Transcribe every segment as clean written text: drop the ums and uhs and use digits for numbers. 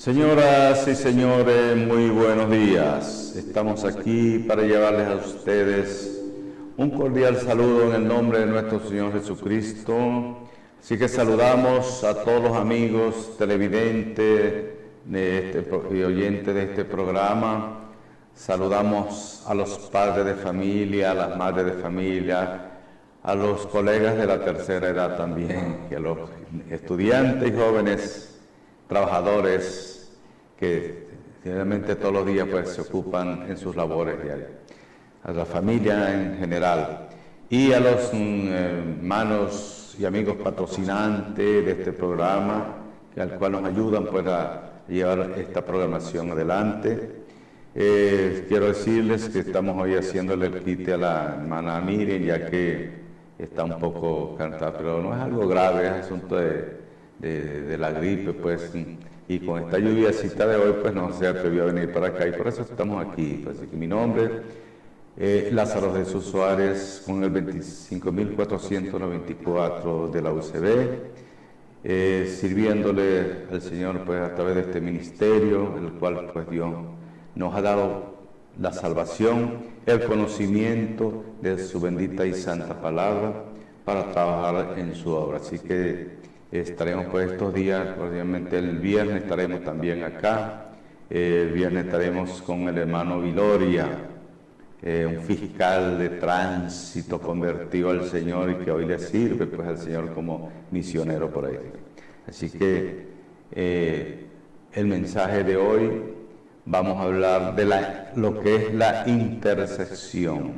Señoras y señores, muy buenos días. Estamos aquí para llevarles a ustedes un cordial saludo en el nombre de nuestro Señor Jesucristo. Así que saludamos a todos los amigos televidentes y oyentes de este programa. Saludamos a los padres de familia, a las madres de familia, a los colegas de la tercera edad también, y a los estudiantes y jóvenes trabajadores que realmente todos los días pues se ocupan en sus labores diarias, a la familia en general, y a los hermanos y amigos patrocinantes de este programa, al cual nos ayudan pues a llevar esta programación adelante. Quiero decirles que estamos hoy haciéndole el quite a la hermana Miriam, ya que está un poco cansada, pero no es algo grave, es asunto de la gripe, pues, y con esta lluviacita de hoy, pues no se atrevió a venir para acá, y por eso estamos aquí. Pues, que mi nombre es Lázaro Jesús Suárez, con el 25.494 de la UCB, sirviéndole al Señor, pues, a través de este ministerio, el cual, pues, Dios nos ha dado la salvación, el conocimiento de su bendita y santa palabra para trabajar en su obra. Así que estaremos pues estos días, obviamente el viernes estaremos también acá. El viernes estaremos con el hermano Viloria, un fiscal de tránsito convertido al Señor y que hoy le sirve pues al Señor como misionero por ahí. Así que el mensaje de hoy, vamos a hablar de lo que es la intercesión.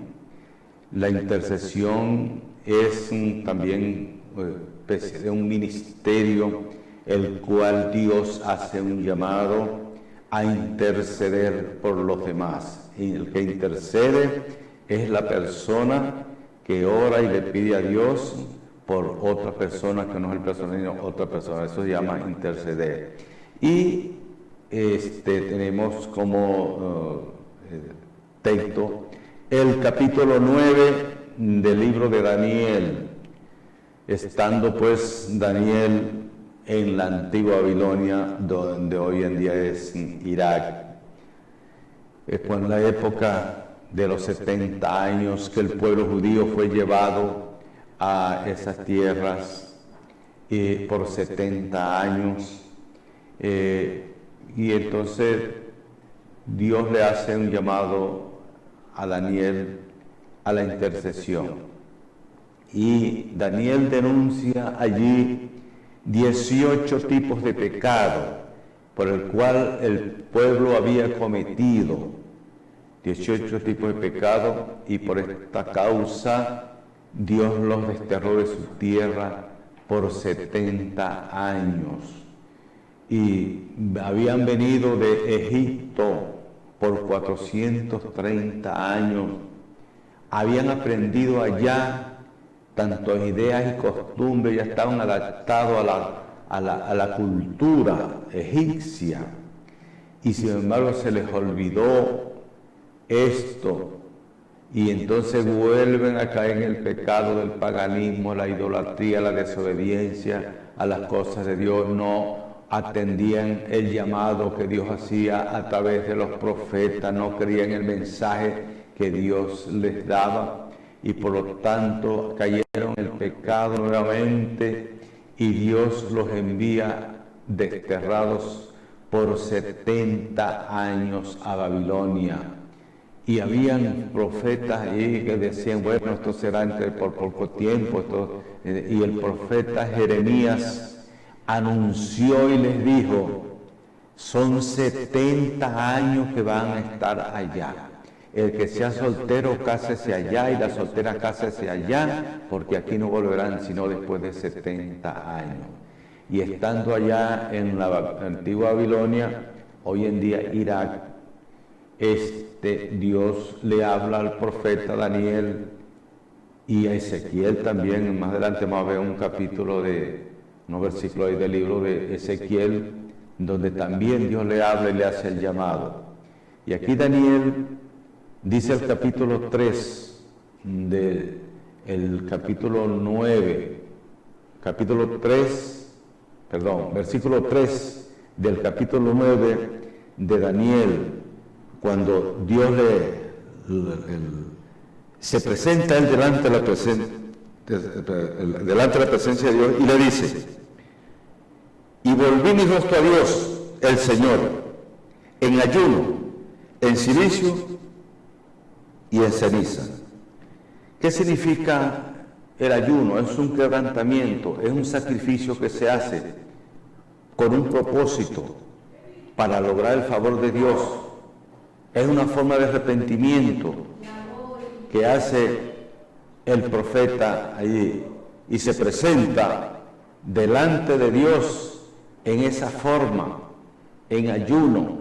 La intercesión es también especie de un ministerio el cual Dios hace un llamado a interceder por los demás. Y el que intercede es la persona que ora y le pide a Dios por otra persona que no es el personal, sino otra persona. Eso se llama interceder. Y tenemos como texto el capítulo 9 del libro de Daniel, estando pues Daniel en la antigua Babilonia, donde hoy en día es Irak. Fue en la época de los 70 años que el pueblo judío fue llevado a esas tierras por 70 años. Y entonces Dios le hace un llamado a Daniel a la intercesión. Y Daniel denuncia allí 18 tipos de pecado por el cual el pueblo había cometido. 18 tipos de pecado, y por esta causa Dios los desterró de su tierra por 70 años. Y habían venido de Egipto por 430 años. Habían aprendido allá tantas ideas y costumbres, ya estaban adaptados a la cultura egipcia. Y sin embargo se les olvidó esto. Y entonces vuelven a caer en el pecado del paganismo, la idolatría, la desobediencia a las cosas de Dios. No atendían el llamado que Dios hacía a través de los profetas, no creían el mensaje que Dios les daba, y por lo tanto cayeron en el pecado nuevamente, y Dios los envía desterrados por 70 años a Babilonia. Y habían profetas ahí que decían, bueno, esto será por poco tiempo, y el profeta Jeremías anunció y les dijo, son 70 años que van a estar allá. El que sea soltero, cásese allá, y la soltera, cásese allá, porque aquí no volverán sino después de 70 años. Y estando allá en la antigua Babilonia, hoy en día Irak, Dios le habla al profeta Daniel y a Ezequiel también. Más adelante vamos a ver un capítulo unos versículos ahí del libro de Ezequiel, donde también Dios le habla y le hace el llamado. Y aquí Daniel dice el capítulo 3 del capítulo 9, versículo 3 del capítulo 9 de Daniel, cuando Dios se presenta él delante de la presencia de Dios y le dice: y volví mi rostro a Dios, el Señor, en ayuno, en silicio y en ceniza. ¿Qué significa el ayuno? Es un quebrantamiento, es un sacrificio que se hace con un propósito para lograr el favor de Dios. Es una forma de arrepentimiento que hace el profeta allí y se presenta delante de Dios en esa forma, en ayuno,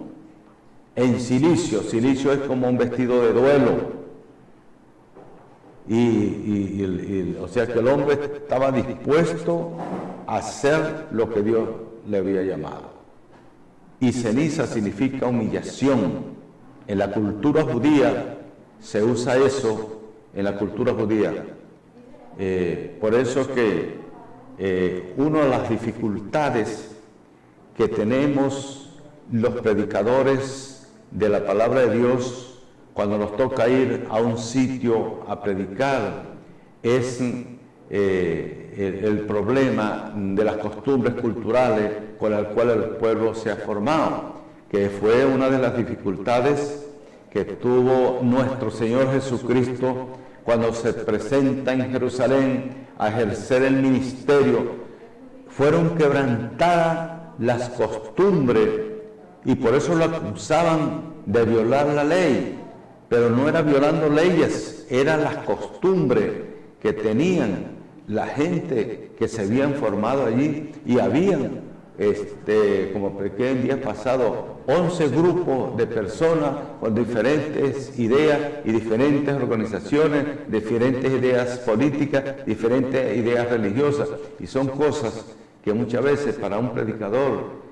en silicio. Silicio es como un vestido de duelo. O sea que el hombre estaba dispuesto a hacer lo que Dios le había llamado. Y ceniza significa humillación. En la cultura judía se usa eso, en la cultura judía. Por eso que una de las dificultades que tenemos los predicadores de la palabra de Dios cuando nos toca ir a un sitio a predicar es el problema de las costumbres culturales con las cuales el pueblo se ha formado, que fue una de las dificultades que tuvo nuestro Señor Jesucristo cuando se presenta en Jerusalén a ejercer el ministerio. Fueron quebrantadas las costumbres y por eso lo acusaban de violar la ley, pero no era violando leyes, eran las costumbres que tenían la gente que se habían formado allí, y habían, como expliqué en días pasados, 11 grupos de personas con diferentes ideas y diferentes organizaciones, diferentes ideas políticas, diferentes ideas religiosas, y son cosas que muchas veces para un predicador,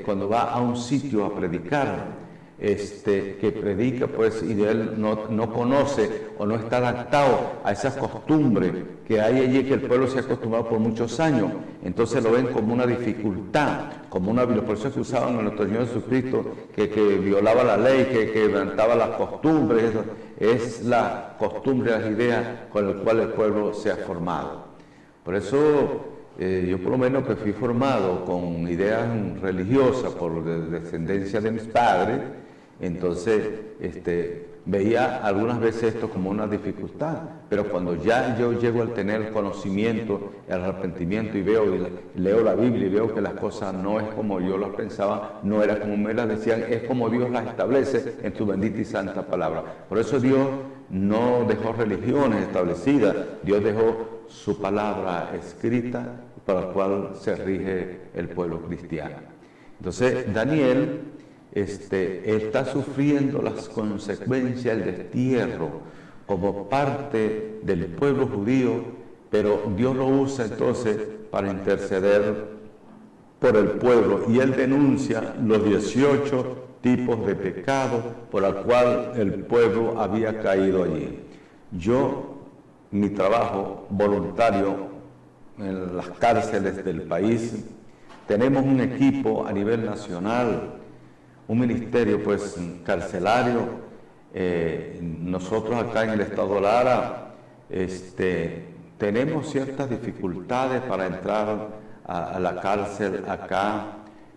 cuando va a un sitio a predicar, que predica, pues, y de él no conoce o no está adaptado a esas costumbres que hay allí, que el pueblo se ha acostumbrado por muchos años, entonces lo ven como una dificultad, como una violencia. Por eso es que usaban a nuestro Señor Jesucristo, que violaba la ley, que quebrantaba las costumbres. Eso es la costumbre, las ideas con las cuales el pueblo se ha formado. Por eso yo por lo menos que fui formado con ideas religiosas por descendencia de mis padres, entonces veía algunas veces esto como una dificultad, pero cuando ya yo llego a tener el conocimiento, el arrepentimiento, y veo y leo la Biblia y veo que las cosas no es como yo las pensaba, no era como me las decían, es como Dios las establece en su bendita y santa palabra. Por eso Dios no dejó religiones establecidas, Dios dejó su palabra escrita para la cual se rige el pueblo cristiano. Entonces Daniel está sufriendo las consecuencias del destierro como parte del pueblo judío, pero Dios lo usa entonces para interceder por el pueblo, y él denuncia los 18 tipos de pecados por el cual el pueblo había caído allí. Mi trabajo voluntario en las cárceles del país, tenemos un equipo a nivel nacional, un ministerio pues carcelario. Nosotros acá en el estado Lara tenemos ciertas dificultades para entrar a la cárcel acá.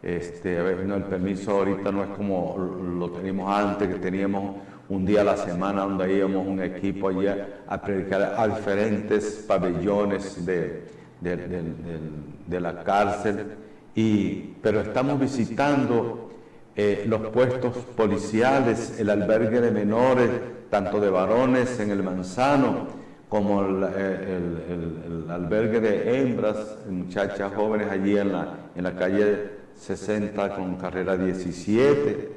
El permiso ahorita no es como lo teníamos antes, que teníamos un día a la semana donde íbamos un equipo allá a predicar a diferentes pabellones de la cárcel, pero estamos visitando los puestos policiales, el albergue de menores, tanto de varones en el Manzano, como el albergue de hembras, muchachas jóvenes allí en la calle 60 con carrera 17,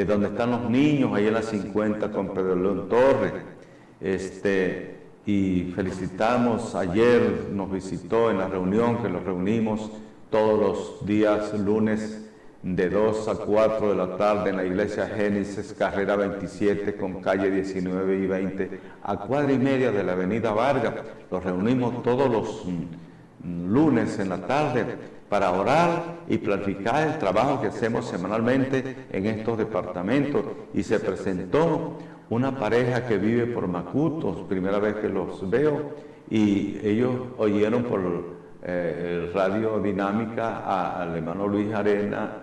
donde están los niños, ahí en la 50 con Pedro León Torres. Y felicitamos, ayer nos visitó en la reunión, que los reunimos todos los días lunes de 2 a 4 de la tarde en la iglesia Génesis, carrera 27 con calle 19 y 20, a cuadra y media de la avenida Vargas. Los reunimos todos los lunes en la tarde para orar y planificar el trabajo que hacemos semanalmente en estos departamentos. Y se presentó una pareja que vive por Macuto, primera vez que los veo, y ellos oyeron por el radio dinámica al hermano Luis Arena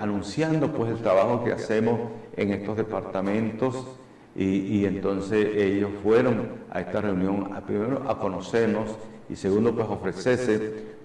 anunciando pues el trabajo que hacemos en estos departamentos, y entonces ellos fueron a esta reunión primero a conocernos y segundo pues ofrecerse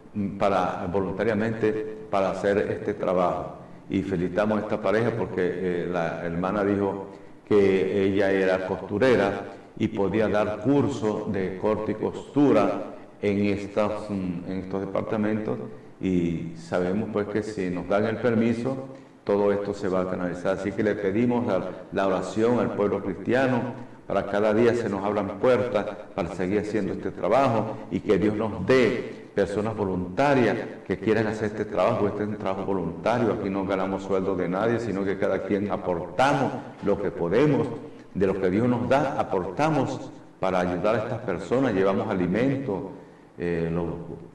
voluntariamente para hacer este trabajo. Y felicitamos a esta pareja porque la hermana dijo que ella era costurera y podía dar cursos de corte y costura en estos departamentos, y sabemos pues que si nos dan el permiso todo esto se va a canalizar. Así que le pedimos la oración al pueblo cristiano para cada día se nos abran puertas para seguir haciendo este trabajo, y que Dios nos dé personas voluntarias que quieran hacer este trabajo. Este es un trabajo voluntario, aquí no ganamos sueldo de nadie, sino que cada quien aportamos lo que podemos, de lo que Dios nos da, aportamos para ayudar a estas personas, llevamos alimentos,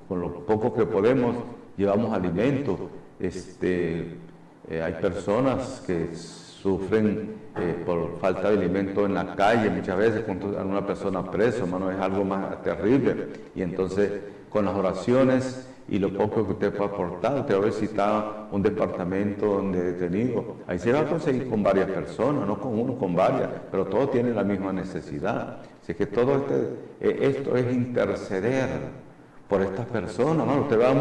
con lo poco que podemos llevamos alimentos. Hay personas que sufren por falta de alimento en la calle, muchas veces cuando una persona presa, hermano, es algo más terrible. Y entonces con las oraciones y lo poco que usted puede aportar, usted va a visitar un departamento donde detenido, ahí se va a conseguir con varias personas, no con uno, con varias, pero todos tienen la misma necesidad. Así que todo esto es interceder por estas personas, ¿no? Usted va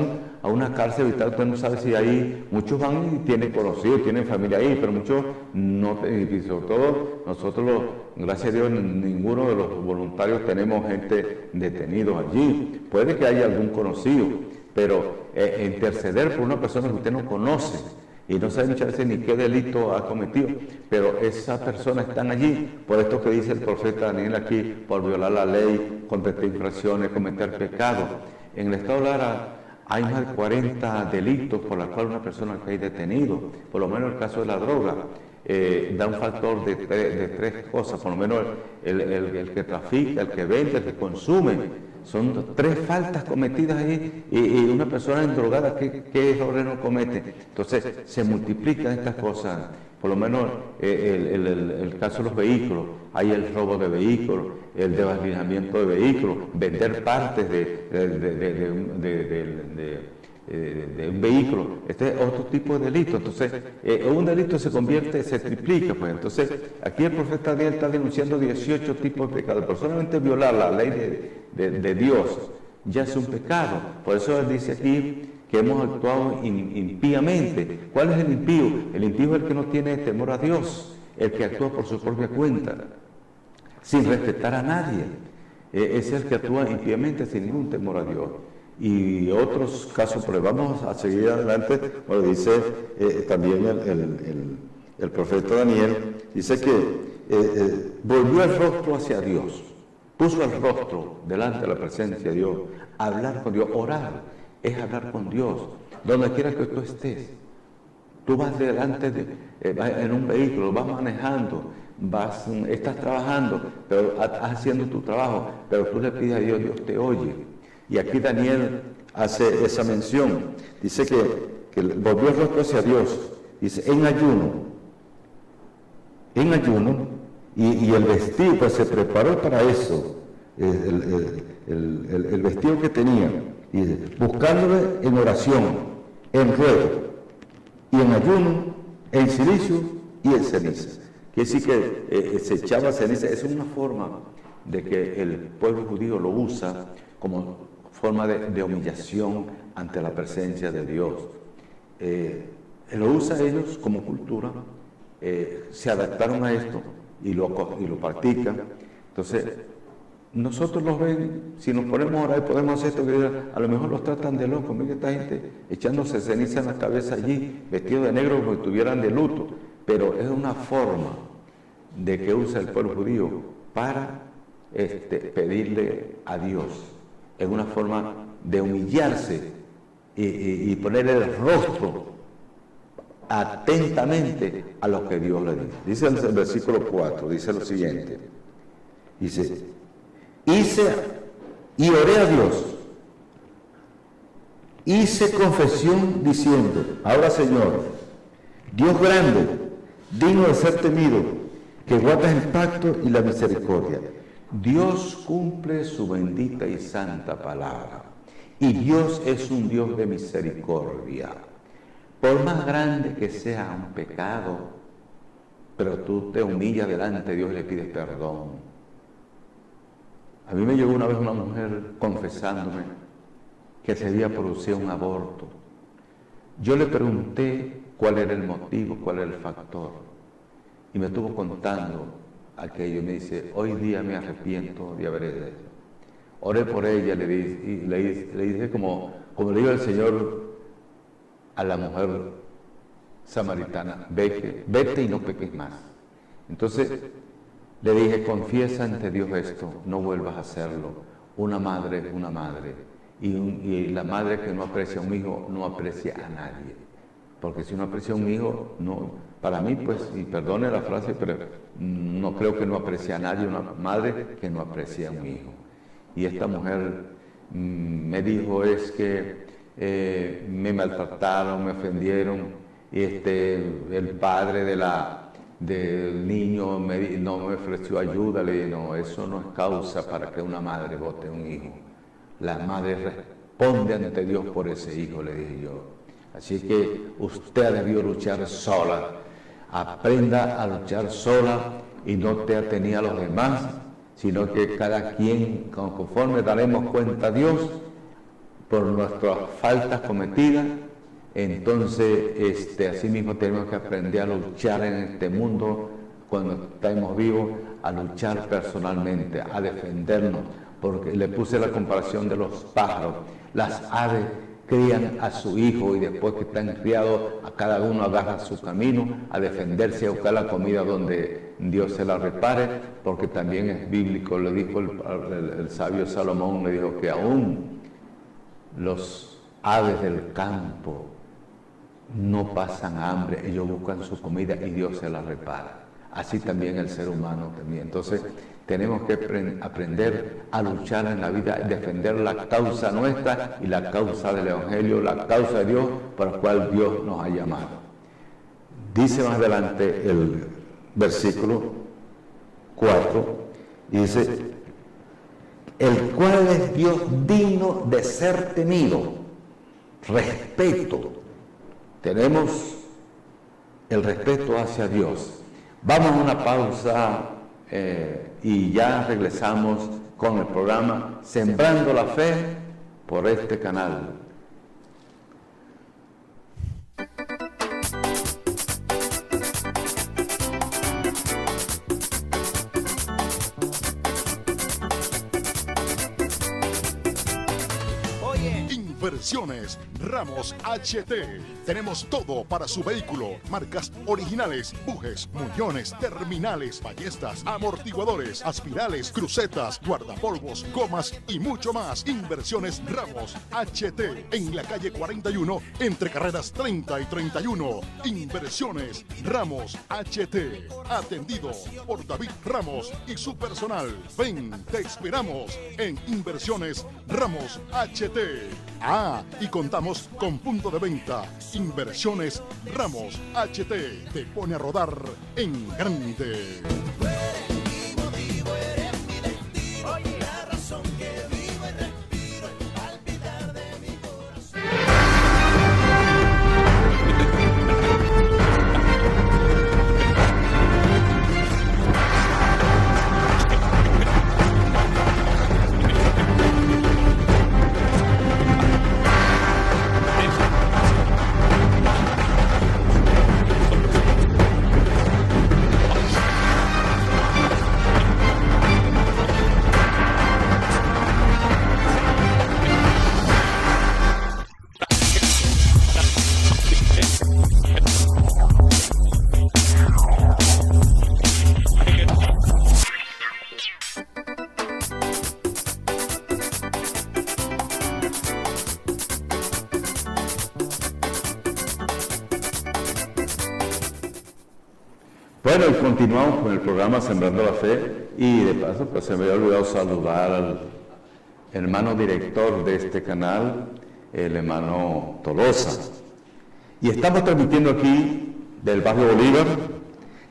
a una cárcel vital, usted no sabe si ahí, muchos van y tienen conocidos, tienen familia ahí, pero muchos no, y sobre todo nosotros, gracias a Dios, ninguno de los voluntarios tenemos gente detenidos allí. Puede que haya algún conocido, pero interceder por una persona que usted no conoce y no sabe muchas veces ni qué delito ha cometido, pero esas personas están allí por esto que dice el profeta Daniel aquí, por violar la ley, cometer infracciones, cometer pecados. En el estado de Lara hay más de 40 delitos por los cuales una persona cae detenido, por lo menos el caso de la droga. Da un factor de tres cosas, por lo menos el que trafica, el que vende, el que consume. Son 3 faltas cometidas ahí, y una persona endrogada, ¿qué errores no comete? Entonces se multiplican estas cosas. Por lo menos el caso de los vehículos, hay el robo de vehículos, el desvalijamiento de vehículos, vender partes de un vehículo. Este es otro tipo de delito. Entonces un delito se triplica, pues. Entonces aquí el profeta Daniel está denunciando 18 tipos de pecados, pero solamente violar la ley de Dios ya es un pecado. Por eso él dice aquí que hemos actuado impíamente. ¿Cuál es el impío? El impío es el que no tiene temor a Dios, el que actúa por su propia cuenta, sin respetar a nadie. Es el que actúa impíamente sin ningún temor a Dios. Y otros casos, pero vamos a seguir adelante. Bueno, dice también el profeta Daniel, dice que volvió el rostro hacia Dios, puso el rostro delante de la presencia de Dios, hablar con Dios. Orar es hablar con Dios, donde quiera que tú estés. Tú vas delante en un vehículo, vas manejando, estás trabajando, pero estás haciendo tu trabajo, pero tú le pides a Dios, Dios te oye. Y aquí Daniel hace esa mención, dice que volvió el rostro hacia Dios, dice en ayuno, y el vestido, pues se preparó para eso, el vestido que tenía, y buscándole en oración, en ruego, y en ayuno, en silicio y en ceniza. Quiere decir que se echaba ceniza. Es una forma de que el pueblo judío lo usa como forma de humillación ante la presencia de Dios. Lo usa ellos como cultura, se adaptaron a esto y lo practican. Entonces, nosotros los ven, si nos ponemos a orar y podemos hacer esto, que a lo mejor los tratan de locos. Mira esta gente echándose ceniza en la cabeza allí, vestidos de negro como si estuvieran de luto. Pero es una forma de que usa el pueblo judío para pedirle a Dios. Es una forma de humillarse y poner el rostro atentamente a lo que Dios le dice. Dice el versículo 4, dice lo siguiente. Dice, hice y oré a Dios hice confesión diciendo: ahora, Señor, Dios grande, digno de ser temido, que guardas el pacto y la misericordia. Dios cumple su bendita y santa palabra. Y Dios es un Dios de misericordia. Por más grande que sea un pecado, pero tú te humillas delante de Dios y le pides perdón. A mí me llegó una vez una mujer confesándome que se había producido un aborto. Yo le pregunté cuál era el motivo, cuál era el factor. Y me estuvo contando aquello. Me dice: hoy día me arrepiento de haber hecho eso. Oré por ella, le dije como le dijo el Señor a la mujer samaritana: vete y no peques más. Entonces le dije: confiesa ante Dios esto, no vuelvas a hacerlo. Una madre es una madre. Y la madre que no aprecia a un hijo no aprecia a nadie. Porque si uno aprecia a un hijo, no, para mí, pues, y perdone la frase, pero no creo que no aprecie a nadie una madre que no aprecia a un hijo. Y esta mujer me dijo: es que me maltrataron, me ofendieron, y el padre del niño no me ofreció ayuda. Le dije: no, eso no es causa para que una madre bote un hijo. La madre responde ante Dios por ese hijo, le dije yo. Así que usted debió luchar sola. Aprenda a luchar sola y no te atenía a los demás, sino que cada quien, conforme daremos cuenta a Dios por nuestras faltas cometidas, entonces así mismo tenemos que aprender a luchar en este mundo cuando estamos vivos, a luchar personalmente, a defendernos, porque le puse la comparación de los pájaros. Las aves crían a su hijo y después que están criados, a cada uno agarra su camino a defenderse, a buscar la comida donde Dios se la repare, porque también es bíblico. Le dijo el sabio Salomón, le dijo que aún los aves del campo no pasan hambre, ellos buscan su comida y Dios se la repara. Así también el ser humano también. Entonces tenemos que aprender a luchar en la vida, defender la causa nuestra y la causa del Evangelio, la causa de Dios para la cual Dios nos ha llamado. Dice más adelante el versículo 4, y dice: el cual es Dios digno de ser temido. Respeto. Tenemos el respeto hacia Dios. Vamos a una pausa y ya regresamos con el programa Sembrando la Fe por este canal. Inversiones Ramos HT. Tenemos todo para su vehículo. Marcas originales: bujes, muñones, terminales, ballestas, amortiguadores, aspirales, crucetas, guardapolvos, gomas y mucho más. Inversiones Ramos HT. En la calle 41, entre carreras 30 y 31. Inversiones Ramos HT. Atendido por David Ramos y su personal. Ven, te esperamos en Inversiones Ramos HT. Y contamos con punto de venta. Inversiones Ramos HT. Te pone a rodar en grande. Bueno, y continuamos con el programa Sembrando la Fe, y de paso pues se me había olvidado saludar al hermano director de este canal, el hermano Tolosa. Y estamos transmitiendo aquí del barrio Bolívar,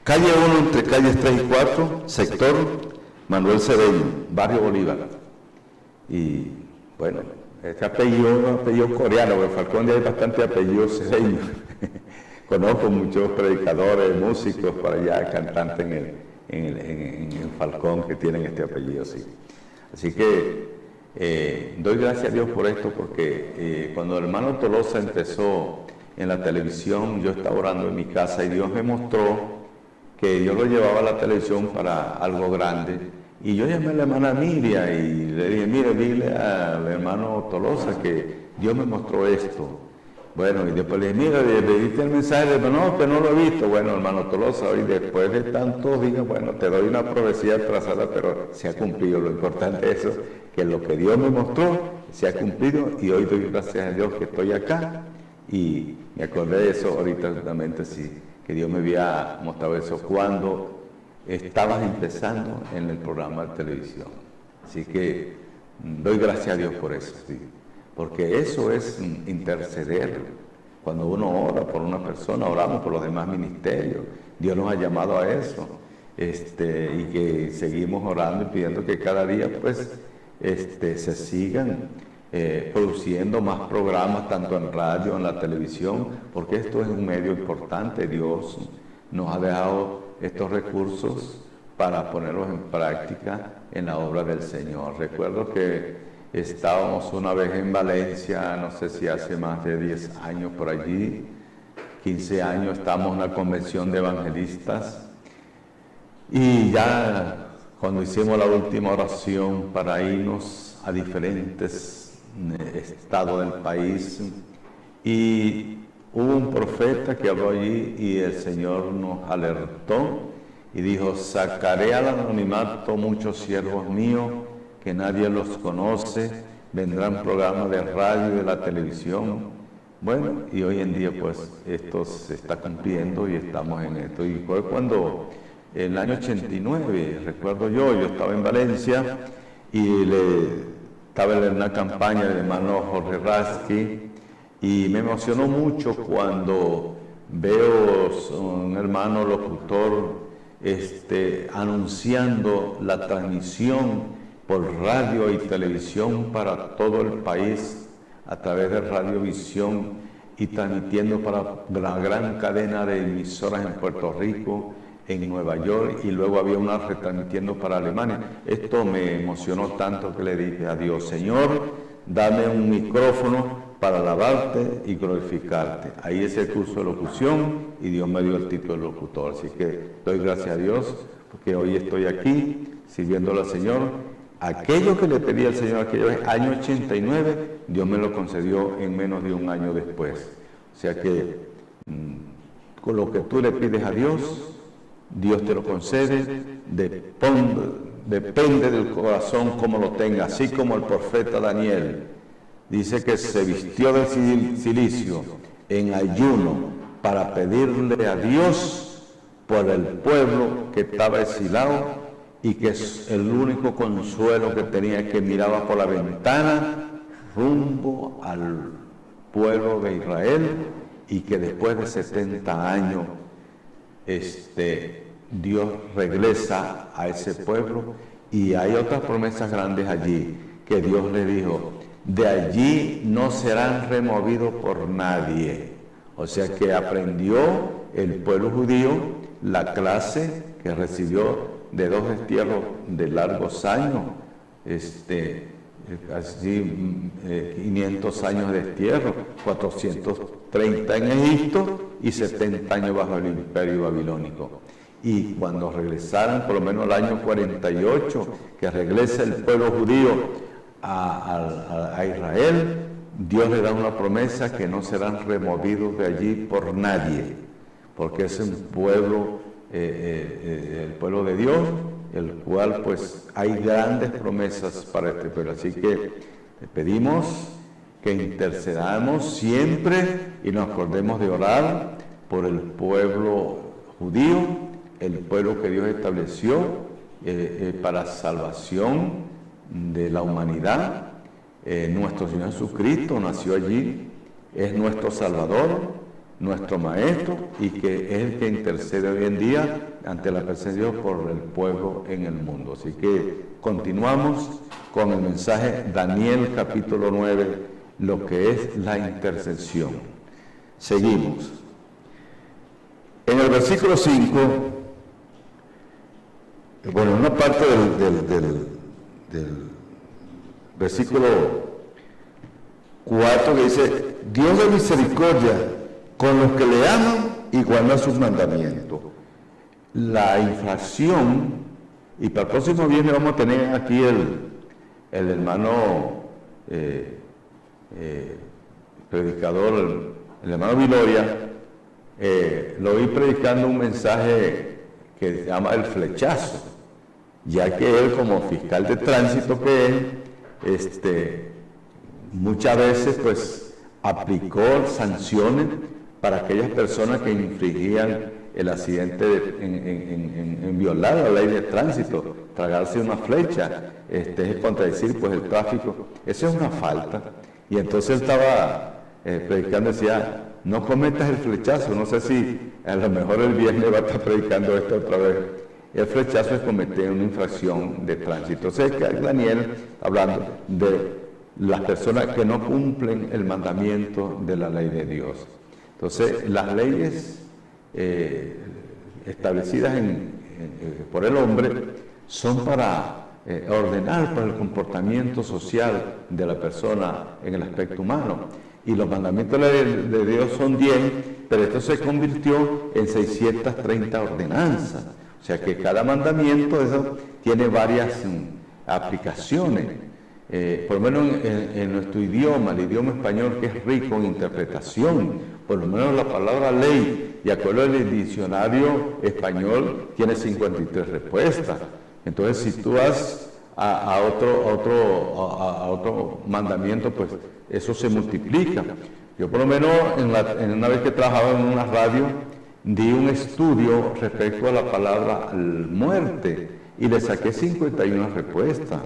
calle 1 entre calles 3 y 4, sector Manuel Cedeño, barrio Bolívar. Y bueno, este apellido coreano, porque Falcón ya hay bastante apellido cedeño. Conozco muchos predicadores, músicos por allá, cantantes en el Falcón que tienen este apellido, sí. Así que doy gracias a Dios por esto, porque cuando el hermano Tolosa empezó en la televisión, yo estaba orando en mi casa y Dios me mostró que Dios lo llevaba a la televisión para algo grande. Y yo llamé a la hermana Miriam y le dije, mire, dile al hermano Tolosa que Dios me mostró esto. Bueno, y después le dije, mira, le diste el mensaje, no, que no lo he visto. Bueno, hermano Tolosa, hoy después de tantos días, bueno, te doy una profecía atrasada, pero se ha cumplido. Lo importante es eso, que lo que Dios me mostró se ha cumplido, y hoy doy gracias a Dios que estoy acá. Y me acordé de eso ahorita justamente, sí, que Dios me había mostrado eso cuando estabas empezando en el programa de televisión. Así que doy gracias a Dios por eso, sí. Porque eso es interceder. Cuando uno ora por una persona, oramos por los demás ministerios. Dios nos ha llamado a eso. Y que seguimos orando y pidiendo que cada día pues se sigan produciendo más programas, tanto en radio, en la televisión, porque esto es un medio importante. Dios nos ha dejado estos recursos para ponerlos en práctica en la obra del Señor. Recuerdo que estábamos una vez en Valencia, no sé si hace más de 10 años por allí, 15 años, estábamos en una convención de evangelistas, y ya cuando hicimos la última oración para irnos a diferentes estados del país, y hubo un profeta que habló allí y el Señor nos alertó y dijo, sacaré al anonimato muchos siervos míos que nadie los conoce, vendrán programas de radio y de la televisión. Bueno, y hoy en día pues esto se está cumpliendo y estamos en esto. Y fue cuando, en el año 89, recuerdo yo estaba en Valencia y estaba en una campaña del hermano Jorge Rasky, y me emocionó mucho cuando veo un hermano locutor anunciando la transmisión por radio y televisión para todo el país a través de Radiovisión, y transmitiendo para la gran cadena de emisoras en Puerto Rico, en Nueva York, y luego había una retransmitiendo para Alemania. Esto me emocionó tanto que le dije a Dios, Señor, dame un micrófono para alabarte y glorificarte. Ahí es el curso de locución y Dios me dio el título de locutor. Así que doy gracias a Dios porque hoy estoy aquí sirviéndole al Señor. Aquello que le pedí al Señor aquello año 89, Dios me lo concedió en menos de un año después. O sea que con lo que tú le pides a Dios, Dios te lo concede, depende del corazón como lo tenga, así como el profeta Daniel dice que se vistió de cilicio en ayuno para pedirle a Dios por el pueblo que estaba exilado, y que es el único consuelo que tenía, que miraba por la ventana rumbo al pueblo de Israel, y que después de 70 años Dios regresa a ese pueblo. Y hay otras promesas grandes allí, que Dios le dijo, de allí no serán removidos por nadie. O sea que aprendió el pueblo judío la clase que recibió de 2 destierros de largos años, casi 500 años de destierro, 430 en Egipto y 70 años bajo el imperio babilónico. Y cuando regresaran, por lo menos el año 48, que regresa el pueblo judío a Israel, Dios le da una promesa que no serán removidos de allí por nadie, porque es un pueblo, el pueblo de Dios, el cual pues hay grandes promesas para este pueblo. Así que le pedimos que intercedamos siempre y nos acordemos de orar por el pueblo judío, el pueblo que Dios estableció para salvación de la humanidad, nuestro Señor Jesucristo nació allí, es nuestro Salvador, nuestro Maestro, y que es el que intercede hoy en día ante la presencia de Dios por el pueblo en el mundo. Así que continuamos con el mensaje Daniel capítulo 9, lo que es la intercesión. Seguimos. En el versículo 5, bueno, una parte del versículo 4 que dice, Dios de misericordia con los que le aman y guardan sus mandamientos. La infracción, y para el próximo viernes vamos a tener aquí el hermano predicador, el hermano Viloria, lo oí predicando un mensaje que se llama el flechazo, ya que él como fiscal de tránsito que es, muchas veces pues aplicó sanciones para aquellas personas que infringían el accidente en violar la ley de tránsito, tragarse una flecha, es contradecir pues el tráfico, eso es una falta. Y entonces él estaba predicando, decía, no cometas el flechazo. No sé si a lo mejor el viernes va a estar predicando esto otra vez. El flechazo es cometer una infracción de tránsito. Entonces, Daniel hablando de las personas que no cumplen el mandamiento de la ley de Dios. Entonces, las leyes establecidas por el hombre son para ordenar para el comportamiento social de la persona en el aspecto humano. Y los mandamientos de Dios son 10, pero esto se convirtió en 630 ordenanzas. O sea que cada mandamiento eso tiene varias aplicaciones. Por lo menos en nuestro idioma, el idioma español, que es rico en interpretación, por lo menos la palabra ley, de acuerdo al diccionario español, tiene 53 respuestas. Entonces, si tú vas a otro mandamiento, pues eso se multiplica. Yo por lo menos en una vez que trabajaba en una radio, di un estudio respecto a la palabra muerte y le saqué 51 respuestas.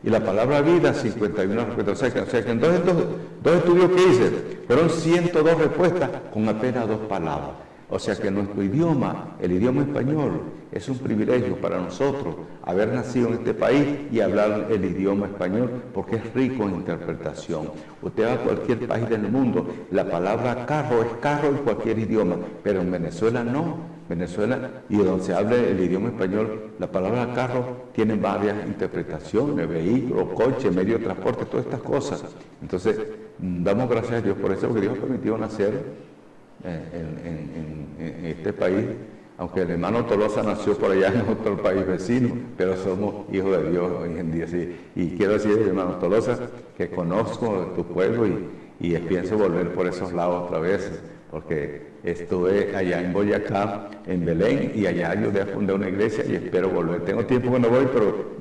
Y la palabra vida, 51 respuestas. O sea que en dos estudios que hice, fueron 102 respuestas con apenas 2 palabras. O sea que nuestro idioma, el idioma español, es un privilegio para nosotros haber nacido en este país y hablar el idioma español, porque es rico en interpretación. Usted va a cualquier país del mundo, la palabra carro es carro en cualquier idioma, pero en Venezuela no. Venezuela, y donde se hable el idioma español, la palabra carro tiene varias interpretaciones, vehículo, coche, medio de transporte, todas estas cosas. Entonces, damos gracias a Dios por eso, porque Dios permitió nacer en este país, aunque el hermano Tolosa nació por allá en otro país vecino, pero somos hijos de Dios hoy en día, sí. Y quiero decir, hermano Tolosa, que conozco tu pueblo y pienso volver por esos lados otra vez, porque estuve allá en Boyacá, en Belén, y allá yo fundé una iglesia y espero volver. Tengo tiempo que no voy, pero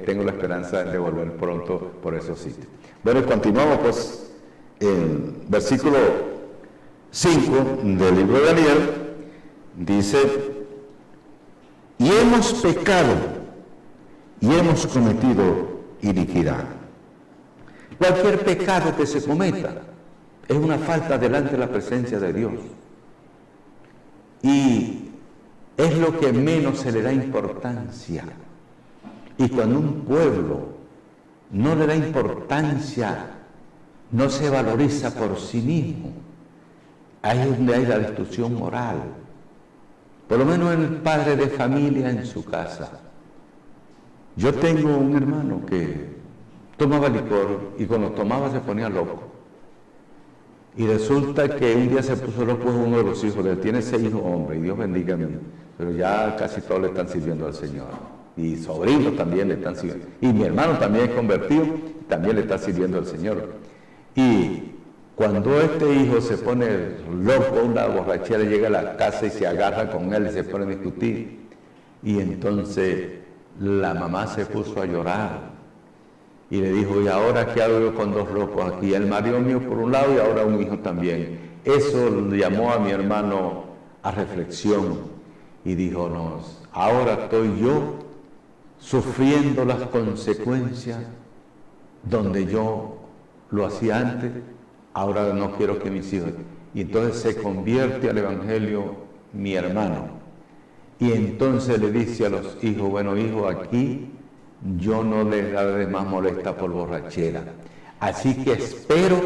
tengo la esperanza de volver pronto por esos sitios. Bueno, continuamos pues en versículo 5 del libro de Daniel, dice, y hemos pecado y hemos cometido iniquidad. Cualquier pecado que se cometa es una falta delante de la presencia de Dios. Y es lo que menos se le da importancia. Y cuando un pueblo no le da importancia, no se valoriza por sí mismo, ahí es donde hay la destrucción moral. Por lo menos el padre de familia en su casa. Yo tengo un hermano que tomaba licor y cuando tomaba se ponía loco. Y resulta que un día se puso loco uno de los hijos de él. Tiene 6 hijos hombres, y Dios bendiga a mí. Pero ya casi todos le están sirviendo al Señor. Y sobrinos también le están sirviendo. Y mi hermano también es convertido, también le está sirviendo al Señor. Y cuando este hijo se pone loco, una borrachera, llega a la casa y se agarra con él y se pone a discutir. Y entonces la mamá se puso a llorar. Y le dijo, ¿y ahora qué hago yo con 2 locos aquí? El marido mío por un lado y ahora un hijo también. Eso llamó a mi hermano a reflexión. Y dijo, no, ahora estoy yo sufriendo las consecuencias donde yo lo hacía antes, ahora no quiero que mis hijos. Y entonces se convierte al Evangelio mi hermano. Y entonces le dice a los hijos, bueno, hijo, aquí yo no les daré más molesta por borrachera. Así que espero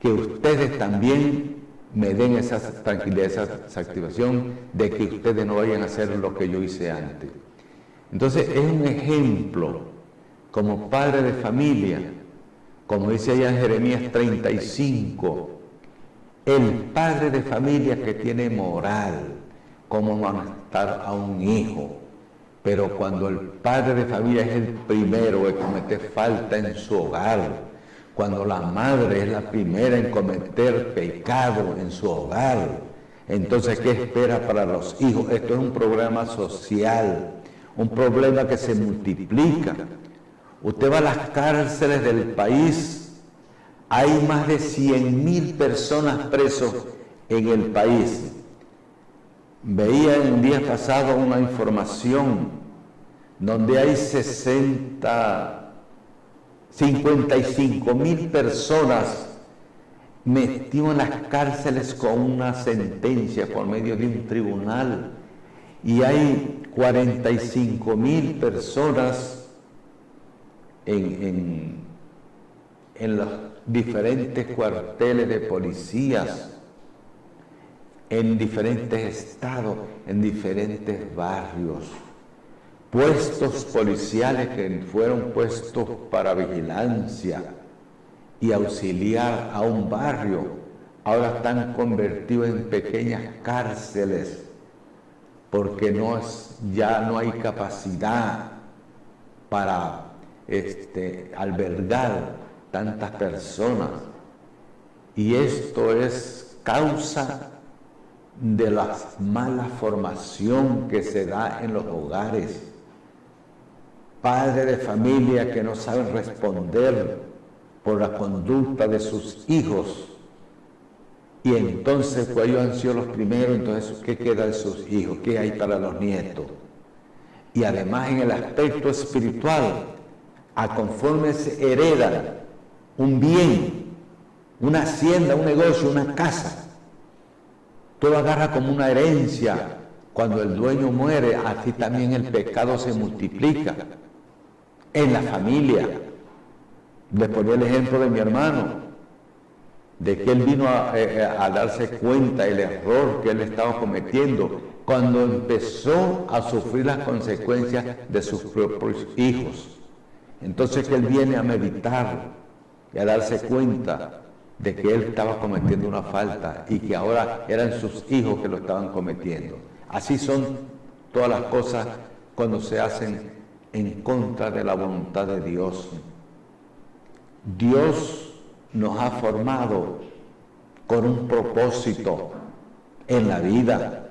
que ustedes también me den esa tranquilidad, esa satisfacción de que ustedes no vayan a hacer lo que yo hice antes. Entonces es un ejemplo como padre de familia, como dice allá en Jeremías 35, el padre de familia que tiene moral, cómo manifestar a un hijo. Pero cuando el padre de familia es el primero en cometer falta en su hogar, cuando la madre es la primera en cometer pecado en su hogar, entonces ¿qué espera para los hijos? Esto es un problema social, un problema que se multiplica. Usted va a las cárceles del país, hay más de 100.000 personas presos en el país. Veía en días pasados una información donde hay 55.000 personas metidas en las cárceles con una sentencia por medio de un tribunal, y hay 45.000 personas en los diferentes cuarteles de policías, en diferentes estados, en diferentes barrios. Puestos policiales que fueron puestos para vigilancia y auxiliar a un barrio, ahora están convertidos en pequeñas cárceles, porque ya no hay capacidad para albergar tantas personas. Y esto es causa de la mala formación que se da en los hogares. Padres de familia que no saben responder por la conducta de sus hijos. Y entonces, pues ellos han sido los primeros, entonces, ¿qué queda de sus hijos? ¿Qué hay para los nietos? Y además en el aspecto espiritual, a conforme se hereda un bien, una hacienda, un negocio, una casa, todo agarra como una herencia. Cuando el dueño muere, así también el pecado se multiplica en la familia. Les ponía el ejemplo de mi hermano, de que él vino a darse cuenta del error que él estaba cometiendo cuando empezó a sufrir las consecuencias de sus propios hijos. Entonces que él viene a meditar y a darse cuenta de que él estaba cometiendo una falta y que ahora eran sus hijos que lo estaban cometiendo. Así son todas las cosas cuando se hacen en contra de la voluntad de Dios. Dios nos ha formado con un propósito en la vida,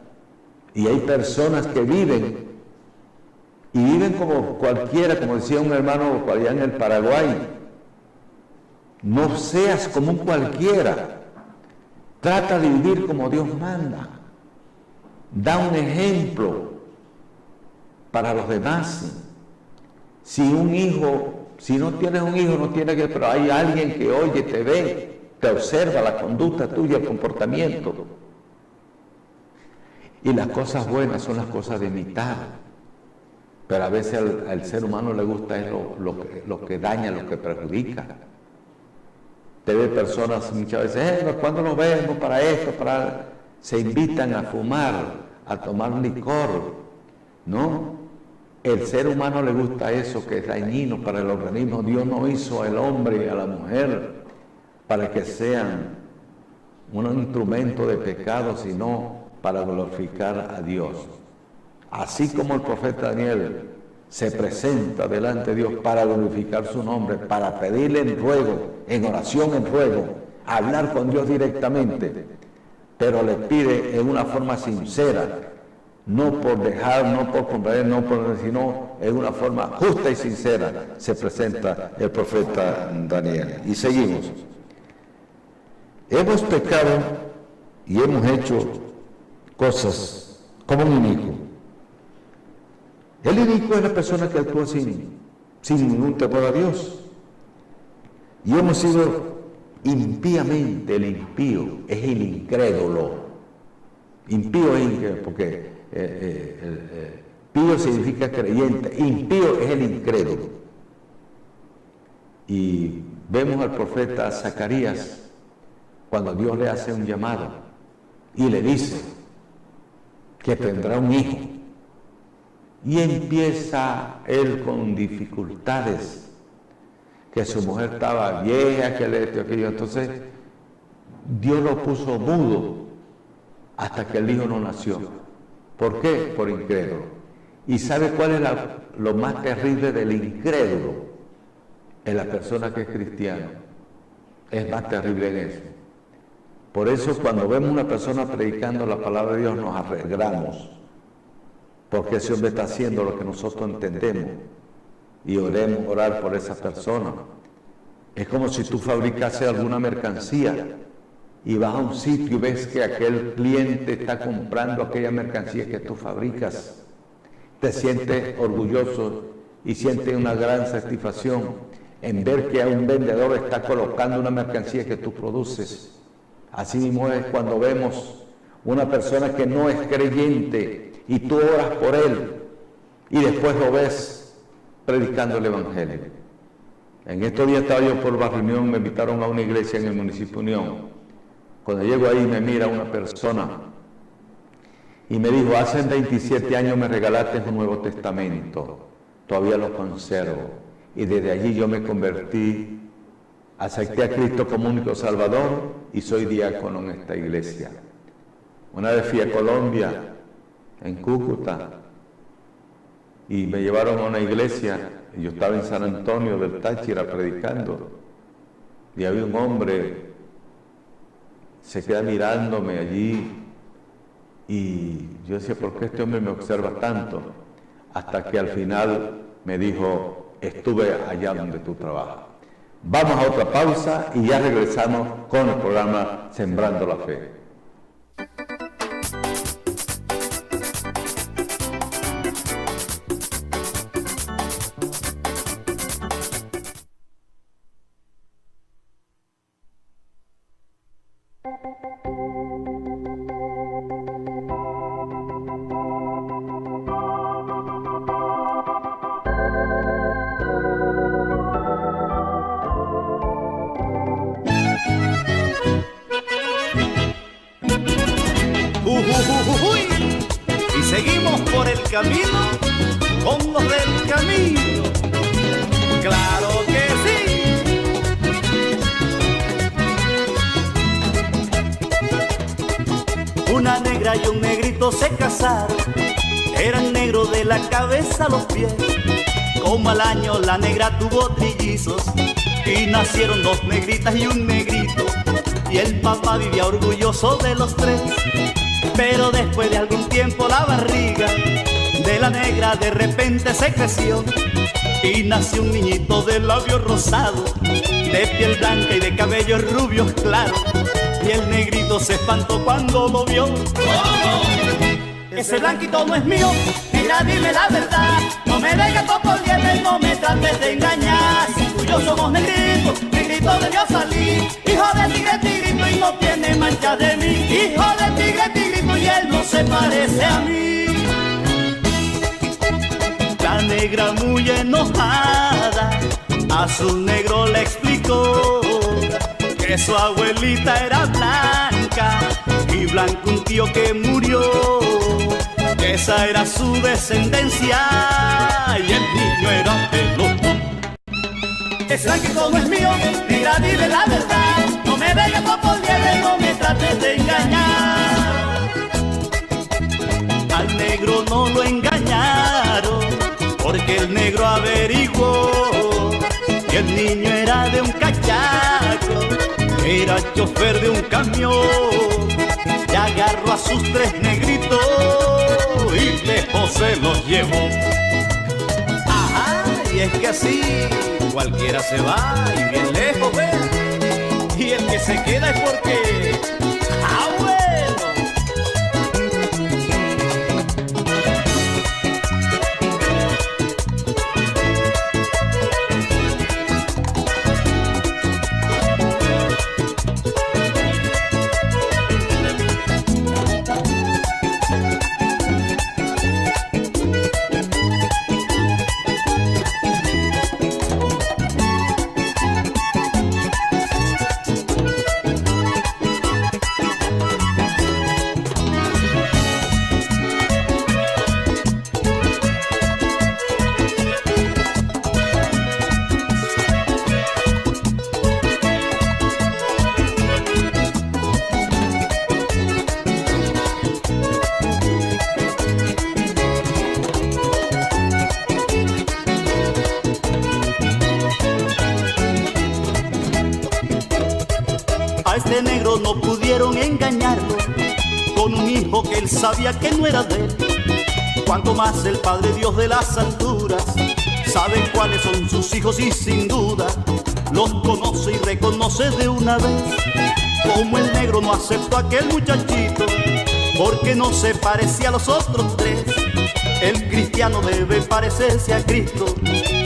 y hay personas que viven como cualquiera, como decía un hermano allá en el Paraguay: no seas como un cualquiera, trata de vivir como Dios manda, da un ejemplo para los demás. Si no tienes un hijo, no tienes que, pero hay alguien que oye, te ve, te observa la conducta tuya, el comportamiento. Y las cosas buenas son las cosas de imitar. Pero a veces al ser humano le gusta lo que daña, lo que perjudica. Te ve personas muchas veces, ¿cuándo nos vemos para esto? Se invitan a fumar, a tomar licor, ¿no? El ser humano le gusta eso que es dañino para el organismo. Dios no hizo al hombre y a la mujer para que sean un instrumento de pecado, sino para glorificar a Dios. Así como el profeta Daniel se presenta delante de Dios para glorificar su nombre, para pedirle en ruego, en oración en ruego, hablar con Dios directamente, pero le pide en una forma sincera, no por dejar, no por comprender, sino en una forma justa y sincera, se presenta el profeta Daniel. Y seguimos. Hemos pecado y hemos hecho cosas como un inicuo. El inicuo es la persona que actúa sin ningún temor a Dios. Y hemos sido impíamente. El impío es el incrédulo. Impío es incrédulo, porque pío significa creyente, impío es el incrédulo. Y vemos al profeta Zacarías cuando Dios le hace un llamado y le dice que tendrá un hijo. Y empieza él con dificultades, que su mujer estaba vieja, que esto, aquello. Entonces Dios lo puso mudo hasta que el hijo no nació. ¿Por qué? Por incrédulo. ¿Y sabe cuál es lo más terrible del incrédulo? En la persona que es cristiana. Es más terrible en eso. Por eso cuando vemos una persona predicando la palabra de Dios nos alegramos, porque ese hombre está haciendo lo que nosotros entendemos y orar por esa persona. Es como si tú fabricases alguna mercancía y vas a un sitio y ves que aquel cliente está comprando aquella mercancía que tú fabricas. Te sientes orgulloso y sientes una gran satisfacción en ver que un vendedor está colocando una mercancía que tú produces. Así mismo es cuando vemos una persona que no es creyente y tú oras por él y después lo ves predicando el evangelio. En estos días estaba yo por Barrio Unión, me invitaron a una iglesia en el municipio Unión. Cuando llego ahí me mira una persona y me dijo: hace 27 años me regalaste un Nuevo Testamento, todavía lo conservo. Y desde allí yo me convertí, acepté a Cristo como único Salvador y soy diácono en esta iglesia. Una vez fui a Colombia, en Cúcuta, y me llevaron a una iglesia, y yo estaba en San Antonio del Táchira predicando, y había un hombre, se queda mirándome allí, y yo decía: ¿por qué este hombre me observa tanto? Hasta que al final me dijo: estuve allá donde tú trabajas. Vamos a otra pausa y ya regresamos con el programa Sembrando la Fe. Y seguimos por el camino con los del camino. Claro que sí. Una negra y un negrito se casaron, eran negros de la cabeza a los pies. Como al año la negra tuvo trillizos y nacieron dos negritas y un negrito. Y el papá vivía orgulloso de los tres. Pero después de algún tiempo la barriga de la negra de repente se creció y nació un niñito de labios rosados, de piel blanca y de cabellos rubios claros. Y el negrito se espantó cuando lo vio. Ese blanquito no es mío, mira, dime la verdad. No me dejes topolietes, no me trates de engañar. Si tú y yo somos negritos, negrito debió salir. Hijo de tigre, tigrito y no tiene mancha de mí. Hijo de tigre, tigrito y él no se parece a mí. La negra muy enojada a su negro le explicó que su abuelita era blanca y blanco un tío que murió. Esa era su descendencia y el niño era pelotón. Ese blanquito no es mío, negra, dile la verdad. No me dejes por nieve, no me trates de engañar. Al negro no lo engañaron, porque el negro averiguó que el niño era de un cachaco, era chofer de un camión. Y agarró a sus tres negritos y lejos se los llevó. Ajá, y es que así cualquiera se va y bien lejos, ve. Y el que se queda es porque bueno. ese negro no pudieron engañarlo con un hijo que él sabía que no era de él. Cuanto más el Padre Dios de las alturas sabe cuáles son sus hijos y sin duda los conoce y reconoce de una vez. Como el negro no aceptó a aquel muchachito porque no se parecía a los otros tres, el cristiano debe parecerse a Cristo,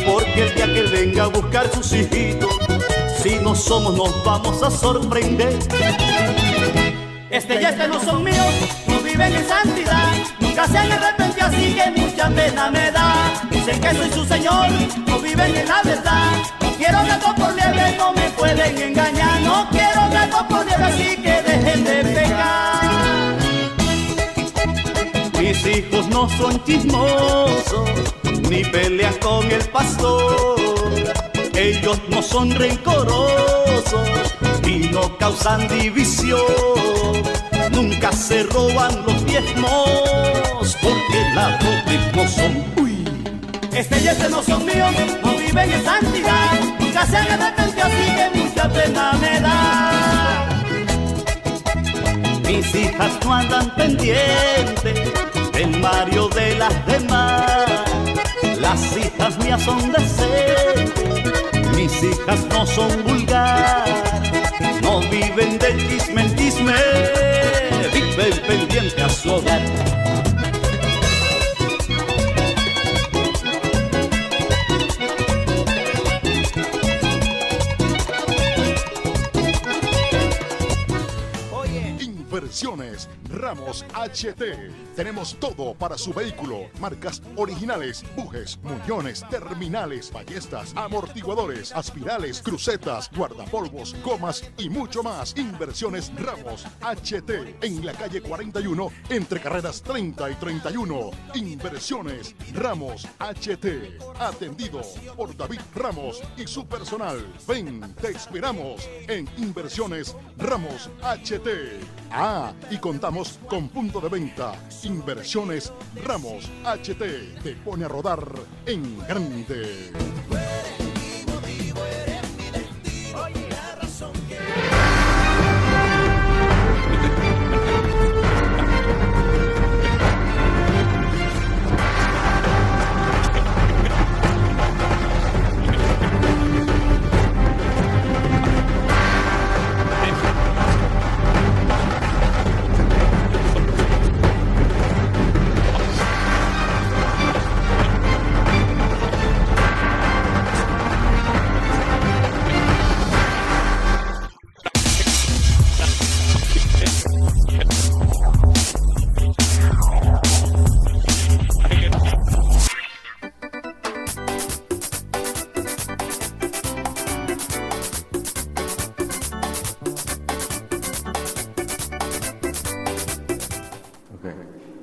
porque el día que él venga a buscar sus hijitos, si no somos nos vamos a sorprender. Este y este no son míos, no viven en santidad, nunca se han arrepentido, así que mucha pena me da. Dicen que soy su señor, no viven en la verdad. No quiero gato por liebre, no me pueden engañar. No quiero gato por liebre, así que dejen de pecar. Mis hijos no son chismosos, ni pelean con el pastor. Ellos no son rencorosos y no causan división. Nunca se roban los diezmos, porque ladrones no son. Uy. Este y este no son míos, no viven en santidad. Nunca se han arrepentido, así que mucha pena me da. Mis hijas no andan pendientes del Mario de las demás. Las hijas mías son decentes, mis hijas no son vulgar. No viven del chisme en chisme, viven pendiente a su hogar. Inversiones Ramos HT. Tenemos todo para su vehículo. Marcas originales, bujes, muñones, terminales, ballestas, amortiguadores, aspirales, crucetas, guardapolvos, gomas y mucho más. Inversiones Ramos HT. En la calle 41, entre carreras 30 y 31. Inversiones Ramos HT. Atendido por David Ramos y su personal. Ven, te esperamos en Inversiones Ramos HT. Ah, y contamos con punto de venta. Inversiones Ramos HT. Te pone a rodar en grande.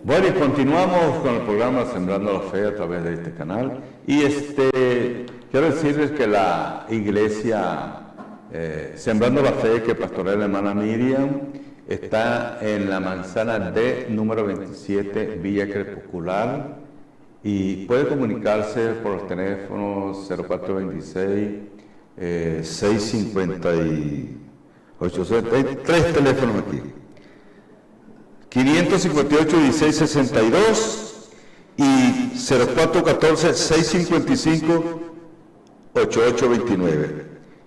Bueno, y continuamos con el programa Sembrando la Fe a través de este canal. Y quiero decirles que la iglesia Sembrando la Fe, que pastorea la hermana Miriam, está en la manzana D, número 27, Villa Crepuscular. Y puede comunicarse por los teléfonos 0426 658. Hay tres teléfonos aquí. 558-1662 y 0414-655-8829.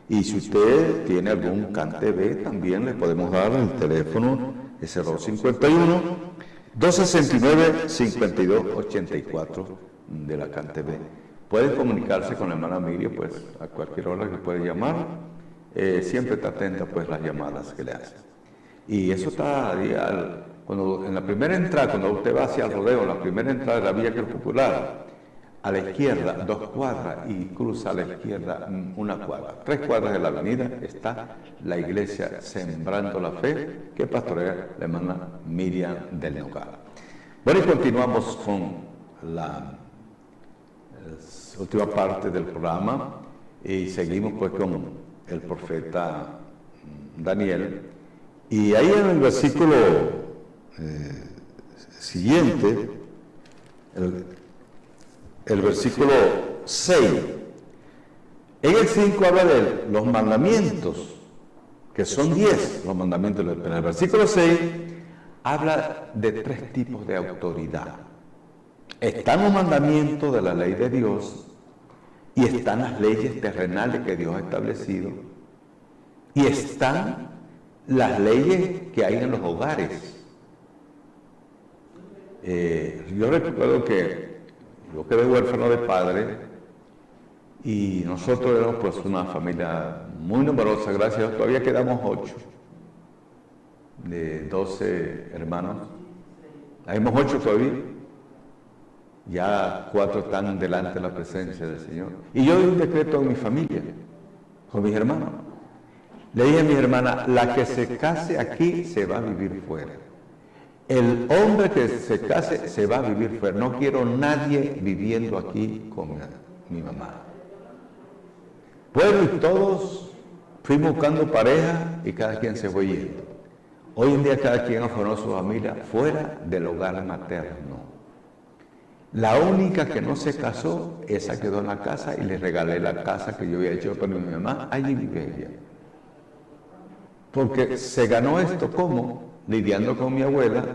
Y si usted tiene algún CanTV, también le podemos dar el teléfono, es 051-269-5284 de la CanTV. Puede comunicarse con la hermana Miriam, pues a cualquier hora que puede llamar. Siempre está atenta, pues, las llamadas que le hacen. Y eso está cuando en la primera entrada, cuando usted va hacia el rodeo, la primera entrada de la Villa Crepuscular, a la izquierda 2 cuadras y cruza a la izquierda 1 cuadra. 3 cuadras de la avenida está la iglesia Sembrando la Fe, que pastorea la hermana Miriam del Nogal. Bueno, y continuamos con la última parte del programa y seguimos pues con el profeta Daniel. Y ahí en el versículo siguiente, el versículo 6, en el 5 habla de los mandamientos que son 10 los mandamientos. Pero el versículo 6 habla de 3 tipos de autoridad. Están los mandamientos de la ley de Dios y están las leyes terrenales que Dios ha establecido y están las leyes que hay en los hogares. Yo recuerdo que yo quedé huérfano de padre y nosotros éramos pues una familia muy numerosa, gracias a Dios, todavía quedamos 8 de 12 hermanos. Habemos 8 todavía, ya 4 están delante de la presencia del Señor. Y yo di un decreto en mi familia, con mis hermanos. Le dije a mi hermana, la que se case aquí se va a vivir fuera. El hombre que se case se va a vivir fuera. No quiero nadie viviendo aquí con mi mamá. Bueno, y todos fuimos buscando pareja y cada quien se fue yendo. Hoy en día cada quien formó su familia fuera del hogar materno. La única que no se casó, esa quedó en la casa y le regalé la casa que yo había hecho para mi mamá. Allí vive ella. Porque se ganó esto, ¿cómo? Lidiando con mi abuela,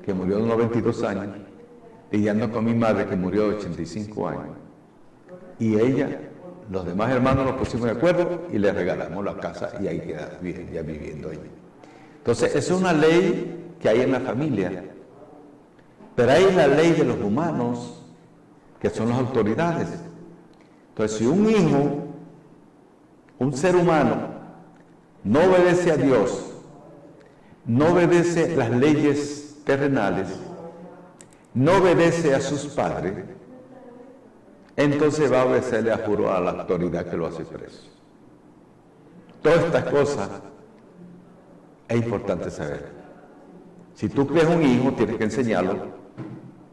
que murió de 92 años, lidiando con mi madre, que murió de 85 años. Y ella, los demás hermanos nos pusimos de acuerdo y le regalamos la casa y ahí queda ya viviendo ella. Entonces, es una ley que hay en la familia. Pero hay la ley de los humanos, que son las autoridades. Entonces, si un hijo, un ser humano, no obedece a Dios, no obedece las leyes terrenales, no obedece a sus padres, entonces va a obedecerle a juro a la autoridad que lo hace preso. Todas estas cosas es importante saber. Si tú creas un hijo, tienes que enseñarlo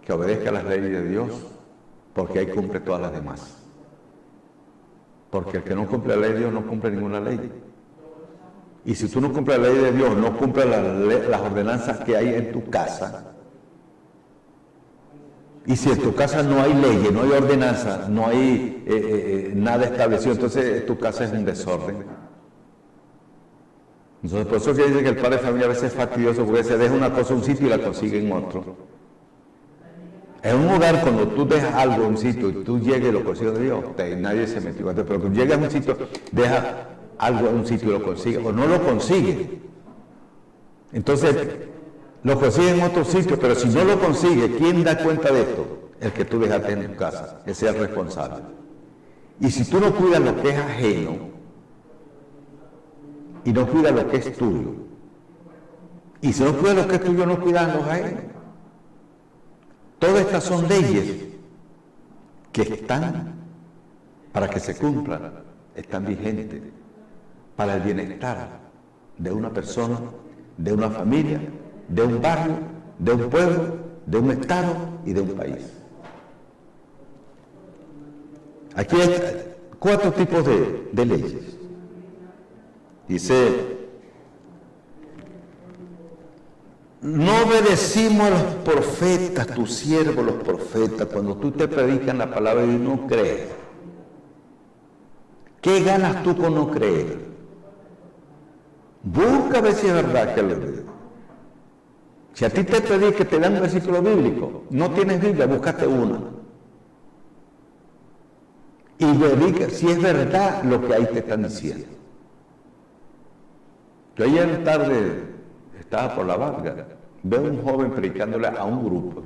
que obedezca a las leyes de Dios, porque ahí cumple todas las demás. Porque el que no cumple la ley de Dios no cumple ninguna ley. Y si tú no cumples la ley de Dios, no cumples las ordenanzas que hay en tu casa, y si en tu casa no hay leyes, no hay ordenanzas, no hay nada establecido, entonces tu casa es un desorden. Entonces, por eso que dice que el padre de familia a veces es fastidioso, porque se deja una cosa en un sitio y la consigue en otro. En un hogar, cuando tú dejas algo en un sitio y tú llegas y lo consigues, Dios, nadie se metió, pero cuando llegas a un sitio, dejas algo en un sitio y lo consigue, o no lo consigue. Entonces, lo consigue en otro sitio, pero si no lo consigue, ¿quién da cuenta de esto? El que tú dejaste en tu casa, ese es el responsable. Y si tú no cuidas lo que es ajeno, y no cuidas lo que es tuyo, y si no cuidas lo que es tuyo, no cuidas los ajenos. Todas estas son leyes que están para que se cumplan, están vigentes para el bienestar de una persona, de una familia, de un barrio, de un pueblo, de un estado y de un país. Aquí hay 4 tipos de leyes. Dice, no obedecimos a los profetas, tus siervos los profetas, cuando tú te predican la palabra y no crees. ¿Qué ganas tú con no creer? Busca a ver si es verdad que lo digo. Si a ti te predican que te dan un versículo bíblico, no tienes Biblia, búscate una. Y verifica si es verdad lo que ahí te están diciendo. Yo ayer tarde estaba por la Varga, veo a un joven predicándole a un grupo.